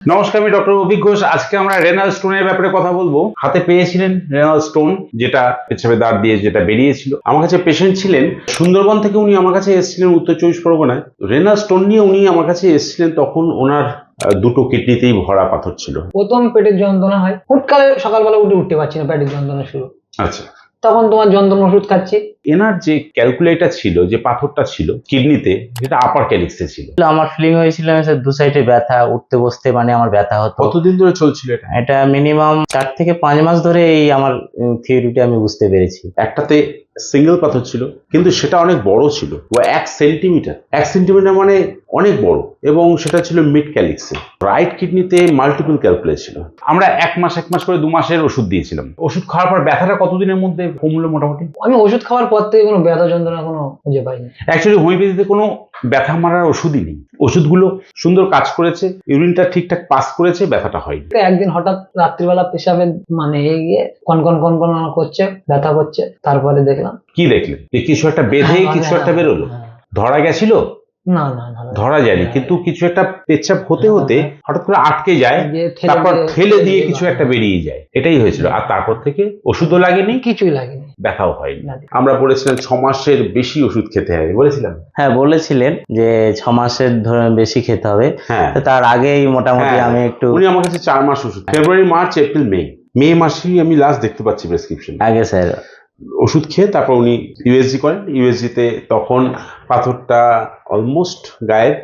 নমস্কার, আমি ডক্টর অভিক ঘোষ। আজকে আমরা রেনাল স্টোনের ব্যাপারে কথা বলবো। হাতে পেয়েছিলেন রেনাল স্টোন, যেটা পেছনে দাঁত দিয়ে যেটা বেরিয়েছিল। আমার কাছে পেশেন্ট ছিলেন সুন্দরবন থেকে, উনি আমার কাছে এসেছিলেন উত্তর চব্বিশ পরগনায়। রেনাল স্টোন নিয়ে উনি আমার কাছে এসেছিলেন, তখন ওনার দুটো কিডনিতেই ভরা পাথর ছিল। প্রথম পেটের যন্ত্রণা হয়, হুটকালে সকালবেলা উঠতে পারছি না, পেটের যন্ত্রণা শুরু। আচ্ছা, তখন তোমার যন্ত্রণা ওষুধ খাচ্ছি। এনার যে ক্যালকুলেটর ছিল, যে পাথরটা ছিল কিডনিতে, যেটা আপার ক্যালিক্সে ছিল। আমার ফিলিং হয়েছিল দু সাইডে ব্যথা, উঠতে বসতে মানে আমার ব্যথা হতো। কতদিন ধরে চলছিল এটা? এটা মিনিমাম 4 থেকে 5 মাস ধরে এই আমার থিওরিটা আমি বুঝতে পেরেছি। একটাতে সিঙ্গেল পাথর ছিল, কিন্তু সেটা অনেক বড় ছিল, ও 1 সেন্টিমিটার। 1 সেন্টিমিটার মানে অনেক বড়, এবং সেটা ছিল মিড ক্যালিক্সে। রাইট কিডনিতে মাল্টিপল ক্যালকুলেট ছিল। আমরা 1 মাস করে 2 মাসের ওষুধ দিয়েছিলাম। ওষুধ খাওয়ার পর ব্যথাটা কতদিনের মধ্যে কমলো মোটামুটি? আমি ওষুধ খাওয়ার পর থেকে কোনো ব্যথা যন্ত্রণা কোনো খুঁজে পাইনি। অ্যাকচুয়ালি হোমিওপ্যাথিতে কোনো ব্যথা মারার ওষুধই নেই। ওষুধগুলো সুন্দর কাজ করেছে, ইউরিনটা ঠিকঠাক পাস করেছে, ব্যথাটা হয়নি। একদিন হঠাৎ রাত্রিবেলা পেশাবে মানে গিয়ে কনকন কনকন করছে, ব্যথা করছে। তারপরে দেখলাম। কি দেখলেন? যে কিছু একটা বেঁধে কিছু একটা বেরোলো। ধরা গেছিল? না না, ধরা যায়নি, কিন্তু কিছু একটা পেচ্ছাপ হতে হতে হঠাৎ করে আটকে যায়, যে ঠেলে তারপর দিয়ে- ঠেলে দিয়ে কিছু একটা বেরিয়ে যায়। এটাই হয়েছিল। আর তারপর থেকে ওষুধও লাগেনি, কিছুই লাগেনি। ব্যথাও হয়নি। লাগেনি। আমরা বলেছিলাম 6 মাসের বেশি ওষুধ খেতে হবে, বলেছিলাম। হ্যাঁ, বলেছিলেন যে 6 মাসের ধরে বেশি খেতে হবে। হ্যাঁ, তো তার আগেই মোটামুটি হ্যাঁ, আমি একটু উনি আমার কাছে 4 মাস ওষুধ, ফেব্রুয়ারি, মার্চ, এপ্রিল, মে মাসেই আমি লাস্ট দেখতে পাচ্ছি প্রেসক্রিপশন। আগে স্যার ওষুধ খেয়ে তারপর উনি ইউএসজি করেন। ইউএসজি তে তখন পাথরটা অলমোস্ট গায়েব,